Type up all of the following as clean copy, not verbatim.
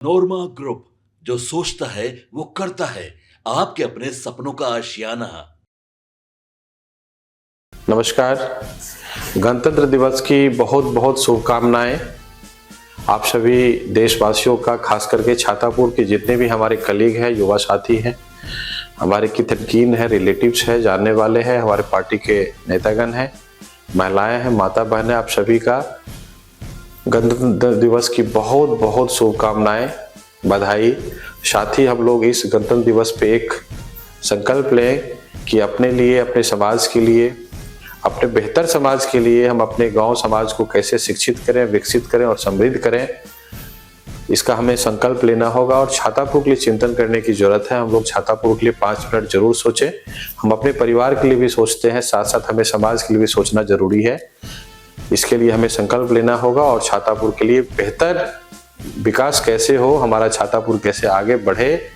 नोरमा group, जो सोचता है वो करता है। आपके अपने सपनों का आशियाना। नमस्कार। गणतंत्र दिवस की बहुत बहुत शुभकामनाएं आप सभी देशवासियों का, खास करके छातापुर के जितने भी हमारे कलीग हैं, युवा साथी हैं, हमारे कितनकीन हैं, रिलेटिव्स हैं, जानने वाले हैं, हमारे पार्टी के नेतागण हैं, महिलाएं हैं, माता बहन हैं, आप सभी का गणतंत्र दिवस की बहुत बहुत शुभकामनाएं, बधाई। साथ ही हम लोग इस गणतंत्र दिवस पे एक संकल्प लें कि अपने लिए, अपने समाज के लिए, अपने बेहतर समाज के लिए हम अपने गांव समाज को कैसे शिक्षित करें, विकसित करें और समृद्ध करें, इसका हमें संकल्प लेना होगा। और छातापुर के लिए चिंतन करने की जरूरत है। हम लोग छातापुर के लिए 5 मिनट जरूर सोचें। हम अपने परिवार के लिए भी सोचते हैं, साथ साथ हमें समाज के लिए भी सोचना जरूरी है। इसके लिए हमें संकल्प लेना होगा और छातापुर के लिए बेहतर विकास कैसे हो, हमारा छातापुर कैसे आगे बढ़े,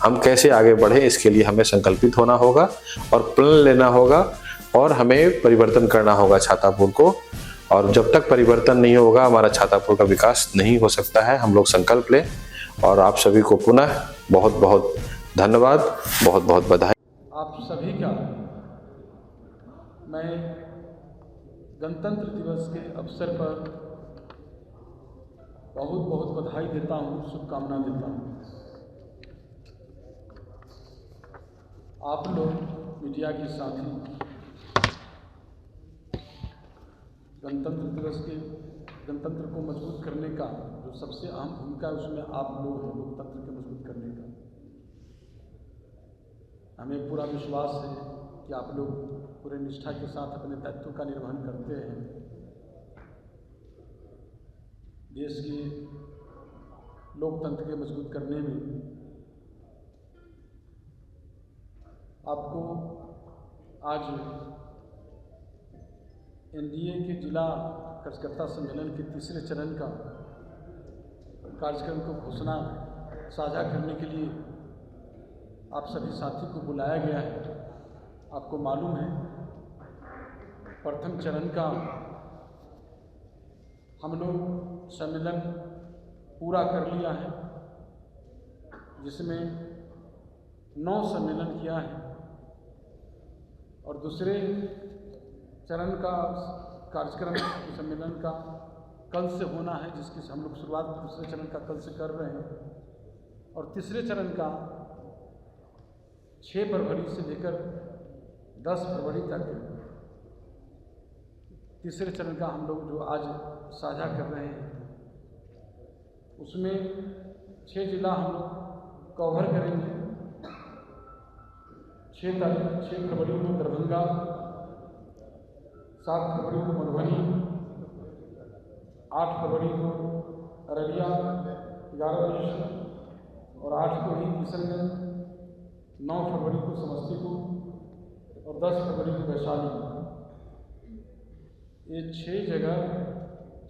हम कैसे आगे बढ़े, इसके लिए हमें संकल्पित होना होगा और प्रण लेना होगा और हमें परिवर्तन करना होगा छातापुर को। और जब तक परिवर्तन नहीं होगा, हमारा छातापुर का विकास नहीं हो सकता है। हम लोग संकल्प लें। और आप सभी को पुनः बहुत बहुत धन्यवाद, बहुत बहुत बधाई। आप सभी का मैं गणतंत्र दिवस के अवसर पर बहुत बहुत बधाई देता हूँ, शुभकामना देता हूँ। आप लोग मीडिया के साथी गणतंत्र को मजबूत करने का जो सबसे अहम भूमिका है, उसमें आप लोग हैं, लोकतंत्र के मजबूत करने का। हमें पूरा विश्वास है कि आप लोग पूरे निष्ठा के साथ अपने दायित्व का निर्वहन करते हैं। देश के लोकतंत्र के मजबूत करने में आपको आज एनडीए के जिला कार्यकर्ता सम्मेलन के तीसरे चरण का कार्यक्रम को घोषणा साझा करने के लिए आप सभी साथी को बुलाया गया है। आपको मालूम है, प्रथम चरण का हम लोग सम्मेलन पूरा कर लिया है, जिसमें 9 सम्मेलन किया है। और दूसरे चरण का कार्यक्रम सम्मेलन का कल से होना है, जिसकी हम लोग शुरुआत दूसरे चरण का कल से कर रहे हैं। और तीसरे चरण का 6 फरवरी से लेकर 10 फरवरी तक तीसरे चरण का हम लोग जो आज साझा कर रहे हैं, उसमें 6 जिला हम लोग कवर करेंगे। 6 फरवरी को दरभंगा, 7 फरवरी को मधुबनी, 8 फरवरी को अररिया, 11 और 8 को ही किशनगंज, 9 फरवरी को समस्तीपुर और 10 फरवरी को वैशाली। ये 6 जगह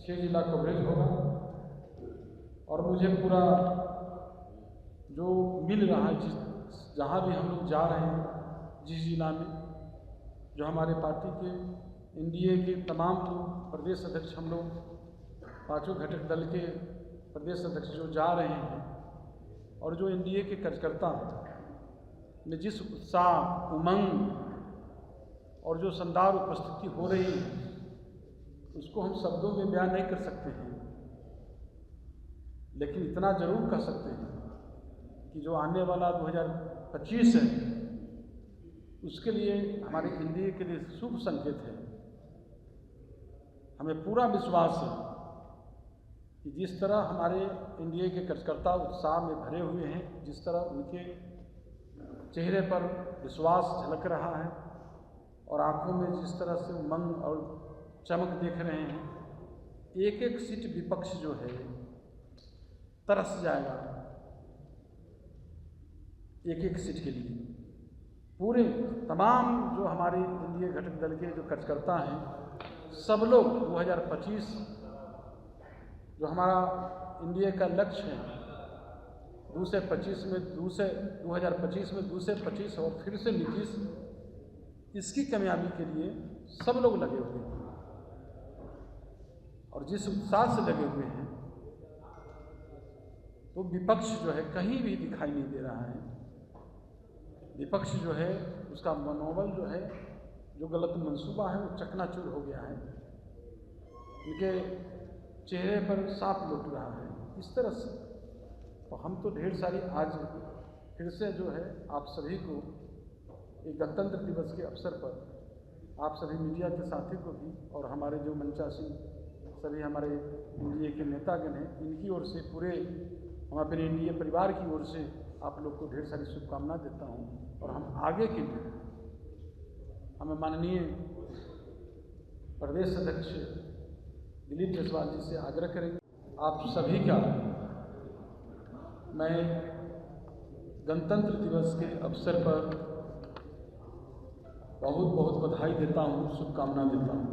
6 जिला कवरेज होगा। और मुझे पूरा जो मिल रहा है, जहाँ भी हम लोग जा रहे हैं, जिस जिला में, जो हमारे पार्टी के एनडीए के तमाम जो प्रदेश अध्यक्ष, हम लोग 5 घटक दल के प्रदेश अध्यक्ष जो जा रहे हैं, और जो एनडीए के कार्यकर्ता में जिस उत्साह, उमंग और जो शानदार उपस्थिति हो रही है, उसको हम शब्दों में बयान नहीं कर सकते हैं। लेकिन इतना जरूर कह सकते हैं कि जो आने वाला 2025 है, उसके लिए हमारे एनडीए के लिए शुभ संकेत है। हमें पूरा विश्वास है कि जिस तरह हमारे एनडीए के कार्यकर्ता उत्साह में भरे हुए हैं, जिस तरह उनके चेहरे पर विश्वास झलक रहा है और आंखों में जिस तरह से उमंग और चमक देख रहे हैं, एक एक सीट विपक्ष जो है तरस जाएगा एक एक सीट के लिए। पूरे तमाम जो हमारे एनडीए घटक दल के जो कार्यकर्ता हैं, सब लोग 2025 जो हमारा एनडीए का लक्ष्य है, 2025 में दूसरे 25 और फिर से नीतीश, इसकी कामयाबी के लिए सब लोग लगे हुए हैं। और जिस उत्साह से लगे हुए हैं, तो विपक्ष जो है कहीं भी दिखाई नहीं दे रहा है। विपक्ष जो है उसका मनोबल जो है, जो गलत मंसूबा है वो चकनाचूर हो गया है। उनके चेहरे पर सांप लौट रहा है इस तरह से। तो हम तो ढेर सारी आज फिर से जो है आप सभी को एक गणतंत्र दिवस के अवसर पर आप सभी मीडिया के साथी को भी और हमारे जो मंचासीन सभी हमारे एनडीए के नेतागण हैं, इनकी ओर से पूरे हम अपने एनडीए परिवार की ओर से आप लोग को ढेर सारी शुभकामनाएं देता हूं। और हम आगे के लिए हमें माननीय प्रदेश अध्यक्ष दिलीप जायसवाल जी से आग्रह करेंगे, आप सभी का मैं गणतंत्र दिवस के अवसर पर बहुत बहुत बधाई देता हूँ, शुभकामना देता हूँ।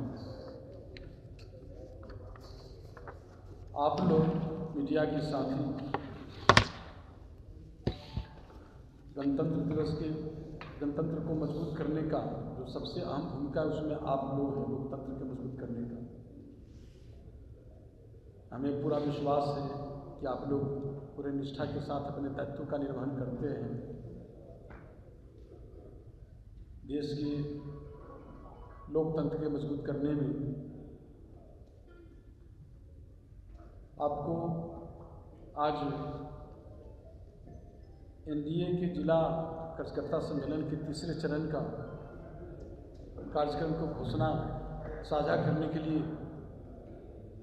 आप लोग मीडिया के साथी गणतंत्र को मजबूत करने का जो सबसे अहम भूमिका है उसमें आप लोग हैं, लोकतंत्र को मजबूत करने का। हमें पूरा विश्वास है कि आप लोग पूरे निष्ठा के साथ अपने दायित्व का निर्वहन करते हैं। देश के लोकतंत्र के मजबूत करने में आपको आज एनडीए के जिला कार्यकर्ता सम्मेलन के तीसरे चरण का कार्यक्रम को घोषणा साझा करने के लिए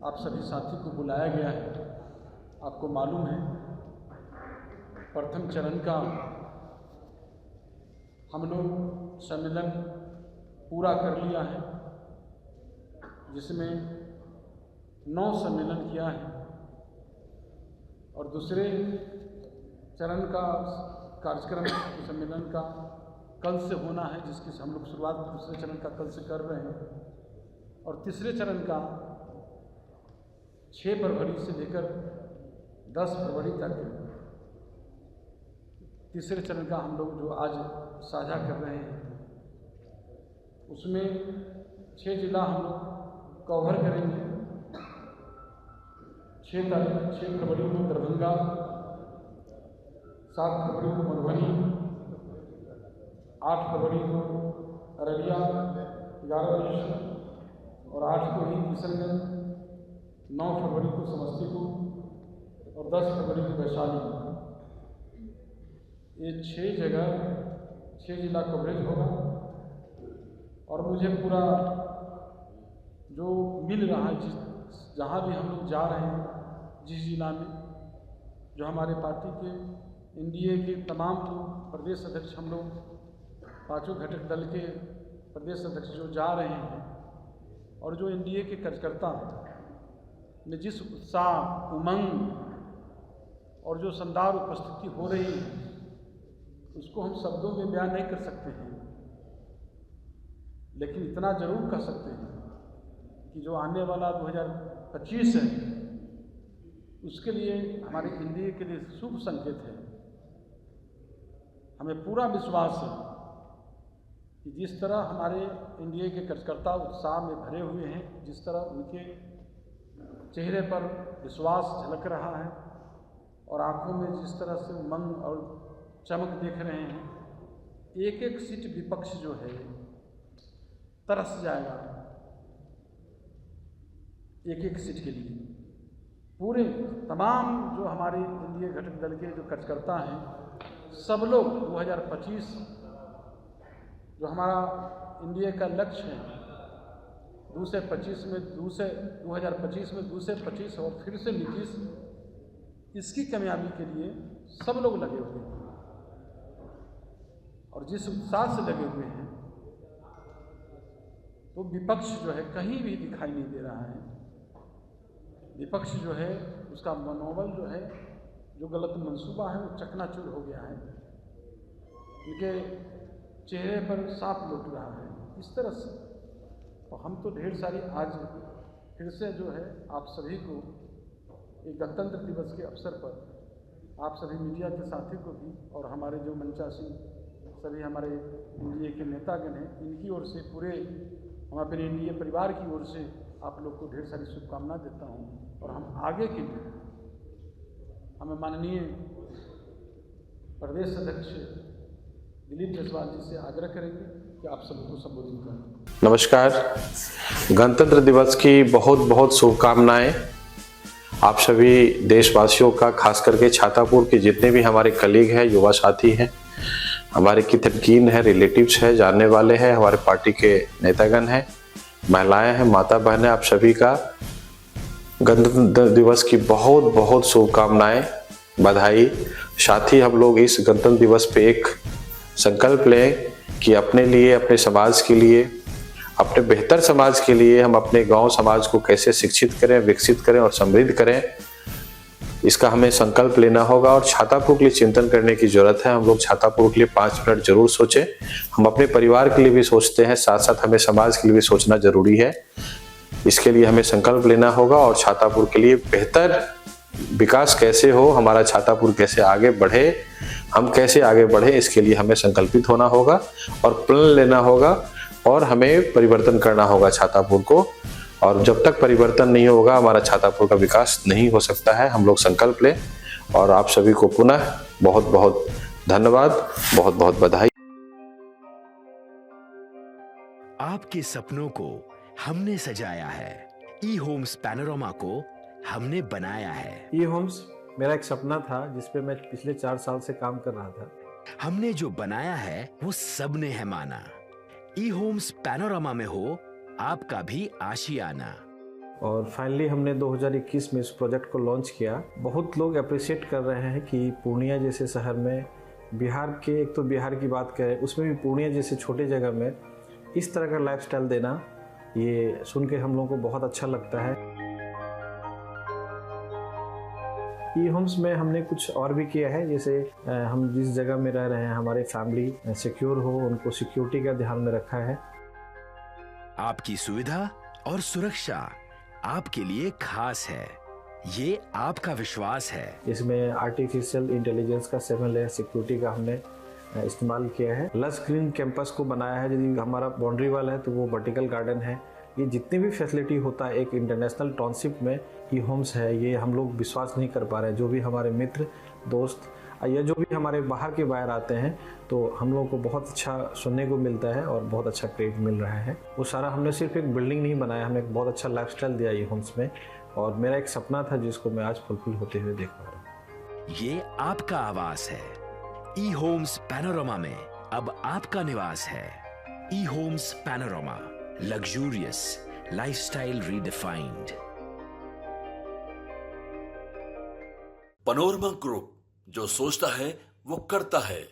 आप सभी साथी को बुलाया गया है। आपको मालूम है प्रथम चरण का हम लोग सम्मेलन पूरा कर लिया है, जिसमें 9 सम्मेलन किया है और दूसरे चरण का कार्यक्रम सम्मेलन का कल से होना है, जिसकी हम लोग शुरुआत दूसरे चरण का कल से कर रहे हैं। और तीसरे चरण का 6 फरवरी से लेकर 10 फरवरी तक तीसरे चरण का हम लोग जो आज साझा कर रहे हैं, उसमें 6 जिला हम लोग कवर करेंगे। 6 फरवरी को दरभंगा, 7 फरवरी को मधुबनी, 8 फरवरी को अररिया, 11 बजे और 8 को ही किशनगंज, 9 फरवरी को समस्तीपुर और 10 फरवरी को वैशाली। ये 6 जगह 6 जिला कवरेज होगा। और मुझे पूरा जो मिल रहा है, जहाँ भी हम लोग जा रहे हैं, जिस जिला में जो हमारे पार्टी के एनडीए के तमाम जो प्रदेश अध्यक्ष हम लोग 5 घटक दल के प्रदेश अध्यक्ष जो जा रहे हैं और जो एनडीए के कार्यकर्ता में जिस उत्साह, उमंग और जो शानदार उपस्थिति हो रही है, उसको हम शब्दों में बयान नहीं कर सकते हैं। लेकिन इतना जरूर कह सकते हैं कि जो आने वाला 2025 है, उसके लिए हमारे एनडीए के लिए शुभ संकेत है। हमें पूरा विश्वास है कि जिस तरह हमारे एनडीए के कार्यकर्ता उत्साह में भरे हुए हैं, जिस तरह उनके चेहरे पर विश्वास झलक रहा है और आंखों में जिस तरह से उमंग और चमक देख रहे हैं, एक एक सीट विपक्ष जो है तरस जाएगा एक एक सीट के लिए। पूरे तमाम जो हमारे एनडीए घटक दल के जो कार्यकर्ता हैं, सब लोग 2025 जो हमारा एनडीए का लक्ष्य है, 2025 में 225 और फिर से नीतीश, इसकी कामयाबी के लिए सब लोग लगे हुए हैं। और जिस उत्साह से लगे हुए हैं, तो विपक्ष जो है कहीं भी दिखाई नहीं दे रहा है। विपक्ष जो है उसका मनोबल जो है, जो गलत मंसूबा है वो चकनाचूर हो गया है। उनके चेहरे पर सांप लौट रहा है इस तरह से। तो हम तो ढेर सारी आज फिर से जो है आप सभी को एक गणतंत्र दिवस के अवसर पर आप सभी मीडिया के साथी को भी और हमारे जो मंचासीन सभी हमारे एनडीए के नेतागण हैं, इनकी ओर से पूरे हम अपने एनडीए परिवार की ओर से आप लोग को ढेर सारी शुभकामनाएं देता हूं। और हम आगे के लिए हमें माननीय प्रदेश अध्यक्ष दिलीप जायसवाल जी से आग्रह करेंगे कि आप सबको संबोधित करें। नमस्कार। गणतंत्र दिवस की बहुत बहुत शुभकामनाएं आप सभी देशवासियों का, खास करके छातापुर के जितने भी हमारे कलीग हैं, युवा साथी हैं, हमारे कितनकीन है, रिलेटिव्स है, जानने वाले हैं, हमारे पार्टी के नेतागण हैं, महिलाएं हैं, माता बहनें, आप सभी का गणतंत्र दिवस की बहुत बहुत शुभकामनाएं, बधाई। साथ ही हम लोग इस गणतंत्र दिवस पे एक संकल्प लें कि अपने लिए, अपने समाज के लिए, अपने बेहतर समाज के लिए हम अपने गांव समाज को कैसे शिक्षित करें, विकसित करें और समृद्ध करें, इसका हमें संकल्प लेना होगा। और छातापुर के लिए चिंतन करने की जरूरत है। हम लोग छातापुर के लिए 5 मिनट जरूर सोचें। हम अपने परिवार के लिए भी सोचते हैं, साथ साथ हमें समाज के लिए भी सोचना जरूरी है। इसके लिए हमें संकल्प लेना होगा और छातापुर के लिए बेहतर विकास कैसे हो, हमारा छातापुर कैसे आगे बढ़े, हम कैसे आगे बढ़े, इसके लिए हमें संकल्पित होना होगा और प्रण लेना होगा और हमें परिवर्तन करना होगा छातापुर को। और जब तक परिवर्तन नहीं होगा, हमारा छातापुर का विकास नहीं हो सकता है। हम लोग संकल्प लें। और आप सभी को पुनः बहुत बहुत धन्यवाद, बहुत बहुत बधाई। आपके सपनों को हमने सजाया है, ई होम्स पैनोरमा को हमने बनाया है। ई होम्स मेरा एक सपना था जिस पे मैं पिछले 4 साल से काम कर रहा था। हमने जो बनाया है वो सबने है माना। ई होम्स पैनोरमा में हो आपका भी आशियाना। और फाइनली हमने 2021 में इस प्रोजेक्ट को लॉन्च किया। बहुत लोग अप्रिशिएट कर रहे हैं कि पूर्णिया जैसे शहर में, बिहार के, एक तो बिहार की बात करें उसमें भी पूर्णिया जैसे छोटे जगह में इस तरह का लाइफस्टाइल देना, ये सुन के हम लोगों को बहुत अच्छा लगता है। ई होम्स में हमने कुछ और भी किया है, जैसे हम जिस जगह में रह रहे हैं हमारे फैमिली सिक्योर हो, उनको सिक्योरिटी का ध्यान में रखा है। आपकी सुविधा और सुरक्षा आपके लिए खास है, ये आपका विश्वास है। इसमें आर्टिफिशियल इंटेलिजेंस का 7 लेयर सिक्योरिटी का हमने इस्तेमाल किया है। लस ग्रीन कैंपस को बनाया है। यदि हमारा बाउंड्री वाल है तो वो वर्टिकल गार्डन है। ये जितनी भी फैसिलिटी होता है एक इंटरनेशनल टाउनशिप में ई होम्स है, ये हम लोग विश्वास नहीं कर पा रहे हैं। जो भी हमारे मित्र, दोस्त या जो भी हमारे बाहर के बाहर आते हैं तो हम लोगों को बहुत अच्छा सुनने को मिलता है और बहुत अच्छा क्रेडिट मिल रहा है। वो सारा हमने सिर्फ एक बिल्डिंग नहीं बनाया, हमने एक बहुत अच्छा लाइफस्टाइल दिया ई होम्स में। और मेरा एक सपना था जिसको मैं आज फुलफिल होते हुए देख पा रहा हूँ। ये आपका आवास है। ई होम्स पैनोरमा में अब आपका निवास है। E homes Panorama, luxurious lifestyle redefined. Panorama group, जो सोचता है वो करता है।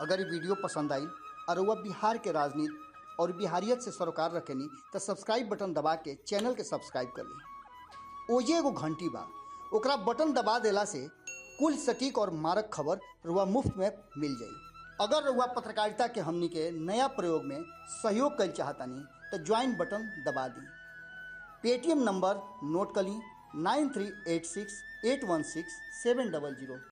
अगर ये वीडियो पसंद आई और वह बिहार के राजनीति और बिहारियत से सरोकार रखेनी तो सब्सक्राइब बटन दबा के चैनल के सब्सक्राइब कर ली। ओजे एगो घंटी बा, ओकरा बटन दबा देला से कुल सटीक और मारक खबर रुआ मुफ्त में मिल जाई। अगर रुआ पत्रकारिता के हमनी के नया प्रयोग में सहयोग कर चाहतानी तो ज्वाइन बटन दबा दी। पेटीएम नंबर नोट कर ली 9386816700।